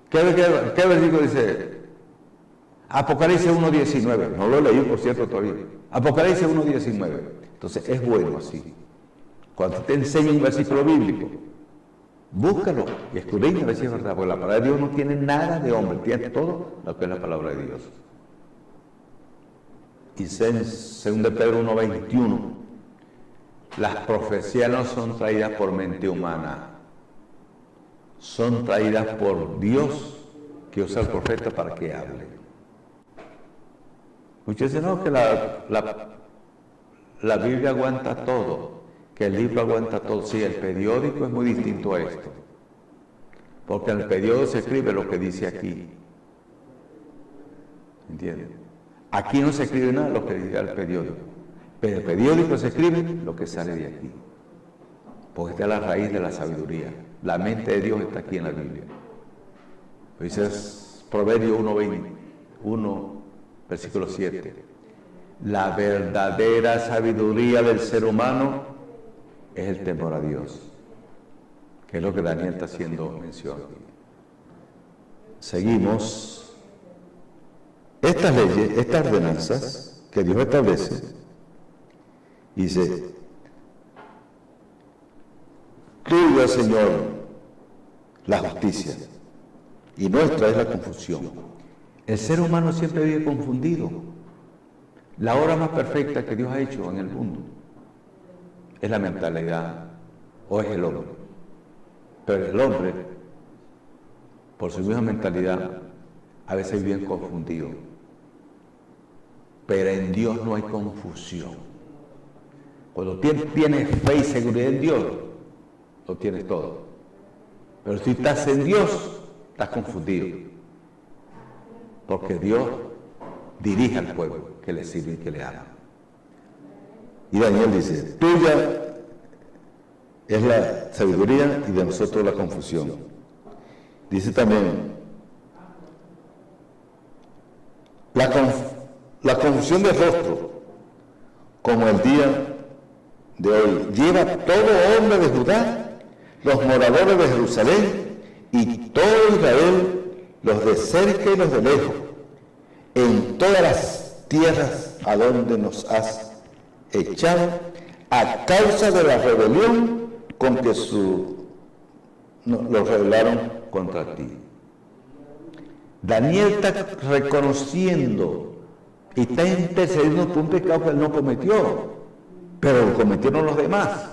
¿Qué versículo dice? Apocalipsis 1.19, no lo leí por cierto todavía. Apocalipsis 1.19. Entonces es bueno así. Cuando te enseña un versículo bíblico, búscalo y escudriña a ver si es verdad, porque la palabra de Dios no tiene nada de hombre, tiene todo lo que es la palabra de Dios. Dice en 2 Pedro 1.21, las profecías no son traídas por mente humana, son traídas por Dios que usa al profeta para que hable. Muchos dicen, no, que la Biblia aguanta todo, que el libro aguanta todo. Sí, el periódico es muy distinto a esto, porque en el periódico se escribe lo que dice aquí. ¿Entiendes? Aquí no se escribe nada de lo que dice el periódico. Pero el periódico se escribe lo que sale de aquí. Porque esta es la raíz de la sabiduría. La mente de Dios está aquí en la Biblia. Dice Proverbio 1, versículo 7. La verdadera sabiduría del ser humano es el temor a Dios, que es lo que Daniel está haciendo mención. Seguimos. Estas leyes, estas ordenanzas que Dios establece, dice: tuya, Señor, la justicia, y nuestra es la confusión. El ser humano siempre vive confundido. La obra más perfecta que Dios ha hecho en el mundo es la mentalidad, o es el hombre. Pero el hombre, por su misma mentalidad, a veces vive confundido. Pero en Dios no hay confusión. Cuando tienes fe y seguridad en Dios, lo tienes todo. Pero si estás en Dios, estás confundido. Porque Dios dirige al pueblo que le sirve y que le ama. Y Daniel dice: tuya es la sabiduría y de nosotros la confusión. Dice también: la confusión de rostro, como el día de hoy, lleva todo hombre de Judá, los moradores de Jerusalén y todo Israel, los de cerca y los de lejos, en todas las tierras a donde nos has echado, a causa de la rebelión con que los rebelaron contra ti. Daniel está reconociendo y está intercediendo por un pecado que él no cometió, pero lo cometieron los demás.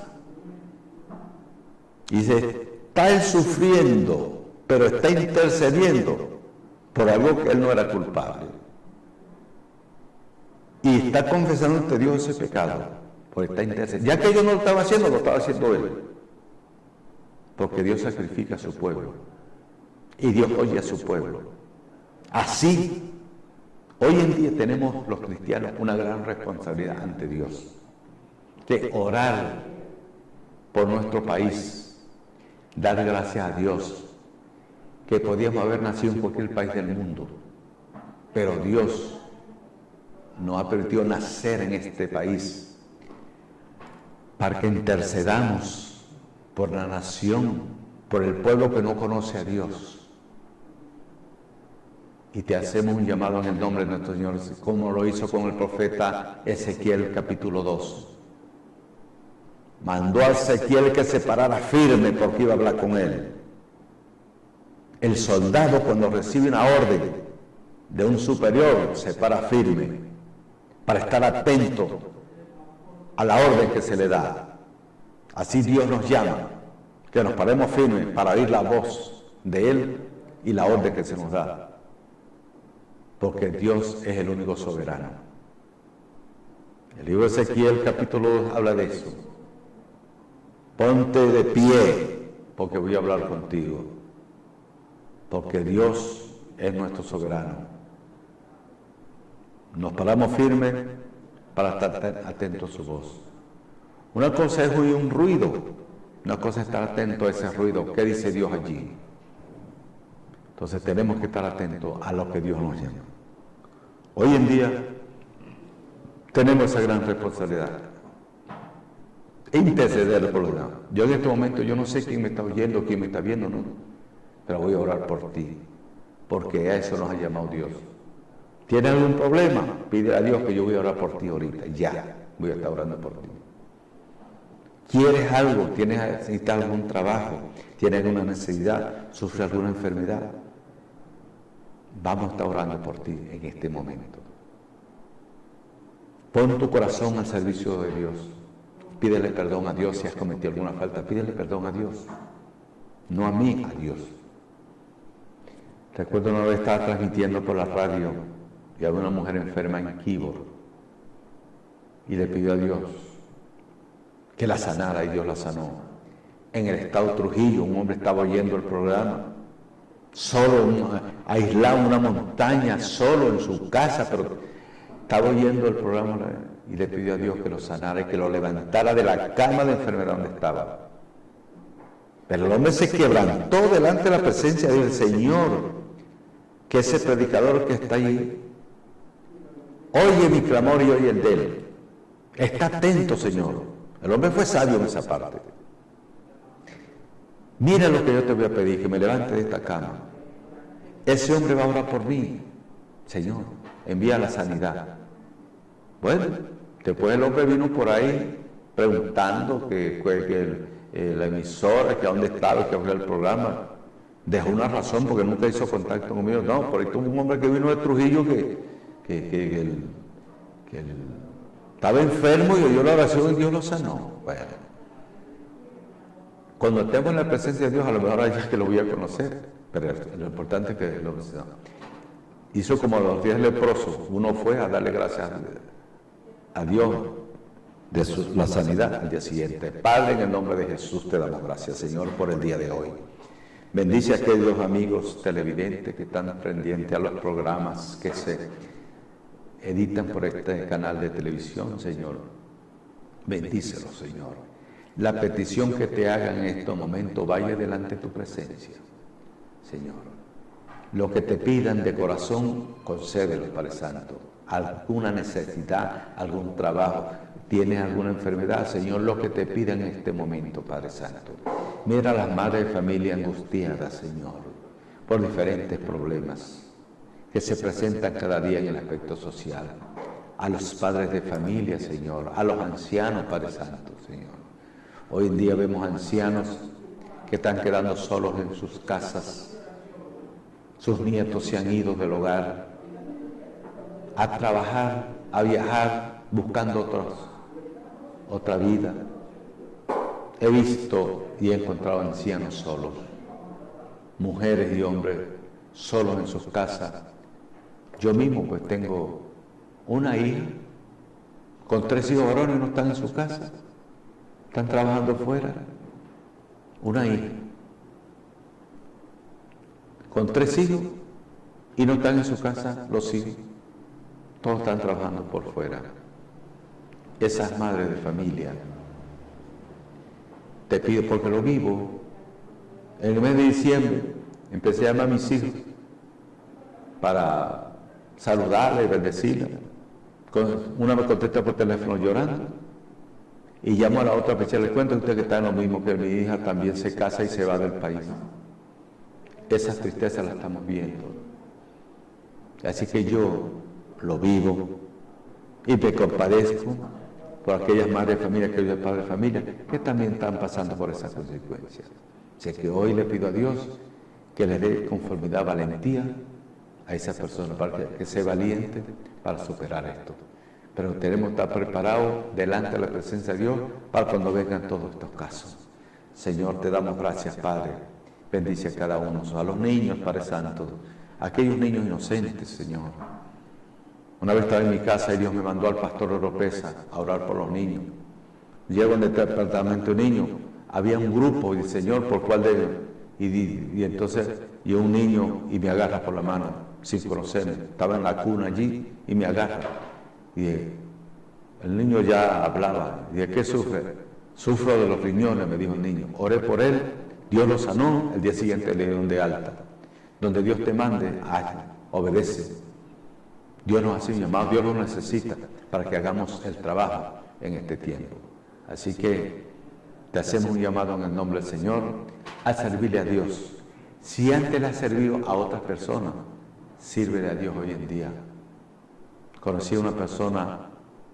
Y dice: está él sufriendo, pero está intercediendo por algo que él no era culpable. Y está confesando ante Dios ese pecado, porque está intercediendo. Ya que yo no lo estaba haciendo, lo estaba haciendo él. Porque Dios sacrifica a su pueblo. Y Dios oye a su pueblo. Así, hoy en día tenemos los cristianos una gran responsabilidad ante Dios, de orar por nuestro país, dar gracias a Dios, que podíamos haber nacido en cualquier país del mundo, pero Dios nos ha permitido nacer en este país para que intercedamos por la nación, por el pueblo que no conoce a Dios. Y te hacemos un llamado en el nombre de nuestro Señor, como lo hizo con el profeta Ezequiel capítulo 2. Mandó a Ezequiel que se parara firme porque iba a hablar con él. El soldado, cuando recibe una orden de un superior, se para firme para estar atento a la orden que se le da. Así Dios nos llama, que nos paremos firmes para oír la voz de Él y la orden que se nos da. Porque Dios es el único soberano. El libro de Ezequiel capítulo 2 habla de eso. Ponte de pie, porque voy a hablar contigo. Porque Dios es nuestro soberano. Nos paramos firmes para estar atentos a su voz. Una cosa es oír un ruido, una cosa es estar atento a ese ruido. ¿Qué dice Dios allí? Entonces tenemos que estar atentos a lo que Dios nos llama. Hoy en día tenemos esa gran responsabilidad. Interceder por los demás. Yo en este momento, yo no sé quién me está oyendo, quién me está viendo, no. Pero voy a orar por ti, porque a eso nos ha llamado Dios. ¿Tienes algún problema? Pide a Dios que yo voy a orar por ti ahorita. Ya, voy a estar orando por ti. ¿Quieres algo? ¿Necesitas algún trabajo? ¿Tienes alguna necesidad? ¿Sufres alguna enfermedad? Vamos a estar orando por ti en este momento. Pon tu corazón al servicio de Dios. Pídele perdón a Dios si has cometido alguna falta. Pídele perdón a Dios. No a mí, a Dios. Recuerdo una vez estaba transmitiendo por la radio y había una mujer enferma en Quibor y le pidió a Dios que la sanara y Dios la sanó. En el estado Trujillo, un hombre estaba oyendo el programa, solo, aislado en una montaña, solo en su casa, pero estaba oyendo el programa y le pidió a Dios que lo sanara y que lo levantara de la cama de enfermedad donde estaba. Pero el hombre se quebrantó delante de la presencia del Señor, que ese predicador que está ahí oye mi clamor y oye el de él. Está atento, Señor. El hombre fue sabio en esa parte. Mira lo que yo te voy a pedir, que me levante de esta cama. Ese hombre va a orar por mí. Señor, envía la sanidad. Bueno, después el hombre vino por ahí preguntando que la emisora, que dónde estaba, que abría el programa. Dejó una razón porque nunca hizo contacto conmigo. No, por ahí tuvo un hombre que vino de Trujillo que estaba enfermo y oyó la oración y Dios lo sanó. Bueno, cuando estemos en la presencia de Dios, a lo mejor hay que lo voy a conocer, pero lo importante es que lo mencionó. Hizo como los 10 leprosos, uno fue a darle gracias a Dios de la sanidad al día siguiente. Padre, en el nombre de Jesús te damos gracias, Señor, por el día de hoy. Bendice a aquellos amigos televidentes que están pendientes a los programas que se editan por este canal de televisión, Señor. Bendícelos, Señor. La petición que te hagan en estos momentos vaya delante de tu presencia, Señor. Lo que te pidan de corazón, concédelo, Padre Santo. Alguna necesidad, algún trabajo, tienes alguna enfermedad, Señor, lo que te pidan en este momento, Padre Santo. Mira a las madres de familia angustiadas, Señor, por diferentes problemas que se presentan cada día en el aspecto social. A los padres de familia, Señor, a los ancianos, Padre Santo, Señor. Hoy en día vemos ancianos que están quedando solos en sus casas. Sus nietos se han ido del hogar a trabajar, a viajar, buscando otra vida. He visto y he encontrado ancianos solos, mujeres y hombres solos en sus casas. Yo mismo pues tengo una hija con 3 hijos varones y no están en su casa, están trabajando fuera. Una hija con 3 hijos y no están en su casa los hijos, todos están trabajando por fuera. Esas madres de familia, te pido porque lo vivo. En el mes de diciembre empecé a llamar a mis hijos para saludarla y bendecirla. Una me contesta por teléfono llorando y llamo a la otra para echarle cuenta. Usted que está en lo mismo que mi hija también se casa y se va del país. Esas tristezas las estamos viendo. Así que yo lo vivo y me compadezco por aquellas madres de familia, aquellos padres de familia que también están pasando por esas consecuencias. Así que hoy le pido a Dios que le dé conformidad, valentía a esa persona para que sea valiente para superar esto. Pero tenemos que estar preparados delante de la presencia de Dios para cuando vengan todos estos casos. Señor, te damos gracias, Padre. Bendice a cada uno, a los niños, Padre Santo, a aquellos niños inocentes, Señor. Una vez estaba en mi casa y Dios me mandó al pastor Oropesa a orar por los niños. Llego en el departamento de niños, había un grupo y dice, Señor, ¿por cuál de ellos? Y entonces, y un niño y me agarra por la mano, sin conocerme. Estaba en la cuna allí y me agarra. Y el niño ya hablaba. ¿Y de qué sufre? Sufro de los riñones, me dijo el niño. Oré por él, Dios lo sanó, el día siguiente le dieron de alta. Donde Dios te mande, obedece. Dios nos hace un llamado, Dios nos necesita para que hagamos el trabajo en este tiempo. Así que te hacemos un llamado en el nombre del Señor a servirle a Dios. Si antes le has servido a otras personas, sírvele a Dios hoy en día. Conocí a una persona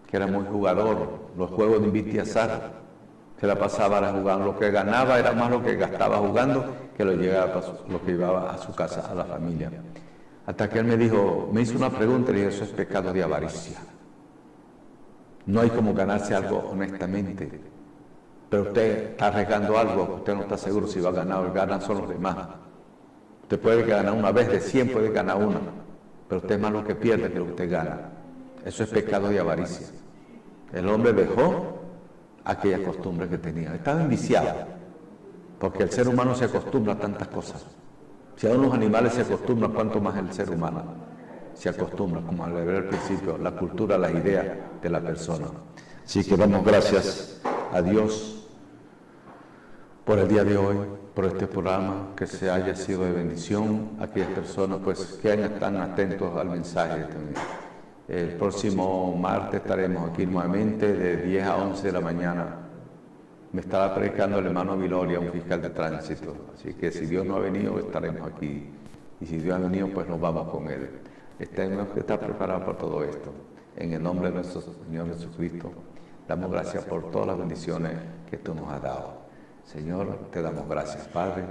que era muy jugador, los juegos de invite y azar, se la pasaba jugando, lo que ganaba era más lo que gastaba jugando que lo que llevaba a su casa, a la familia. Hasta que él me dijo, me hizo una pregunta y le dije, eso es pecado de avaricia. No hay como ganarse algo honestamente, pero usted está arriesgando algo, usted no está seguro si va a ganar o ganan son los demás. Usted puede ganar una vez, de 100 puede ganar una, pero usted es más lo que pierde que lo que usted gana. Eso es pecado de avaricia. El hombre dejó aquella costumbre que tenía. Estaba enviciado, porque el ser humano se acostumbra a tantas cosas. Si a unos animales se acostumbran, ¿cuánto más el ser humano? se acostumbra, como al ver al principio, la cultura, las ideas de la persona. Así que damos gracias a Dios por el día de hoy, por este programa, que se haya sido de bendición a aquellas personas pues, que están atentos al mensaje también. El próximo martes estaremos aquí nuevamente de 10 a 11 de la mañana. Me estará predicando el hermano Viloria, un fiscal de tránsito. Así que si Dios no ha venido, estaremos aquí. Y si Dios ha venido, pues nos vamos con Él. Tenemos que estar preparados para todo esto. En el nombre de nuestro Señor Jesucristo, damos gracias por todas las bendiciones que tú nos has dado. Señor, te damos gracias, Padre.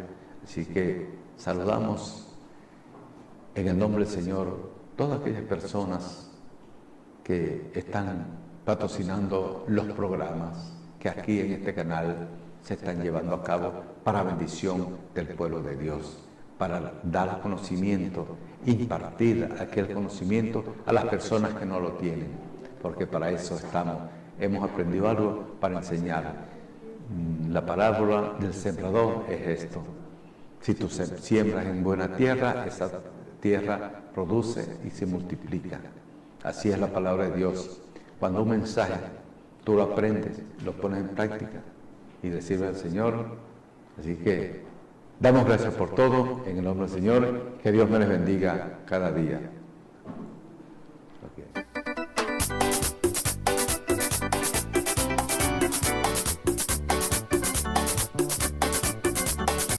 Así que saludamos en el nombre del Señor todas aquellas personas que están patrocinando los programas que aquí en este canal se están llevando a cabo para bendición del pueblo de Dios, para dar conocimiento, impartir aquel conocimiento a las personas que no lo tienen, porque para eso estamos. Hemos aprendido algo para enseñar. La parábola del sembrador es esto. Si tú siembras en buena tierra, esa tierra produce y se multiplica. Así es la palabra de Dios. Cuando un mensaje tú lo aprendes, lo pones en práctica y le sirve al Señor. Así que damos gracias por todo en el nombre del Señor. Que Dios me les bendiga cada día.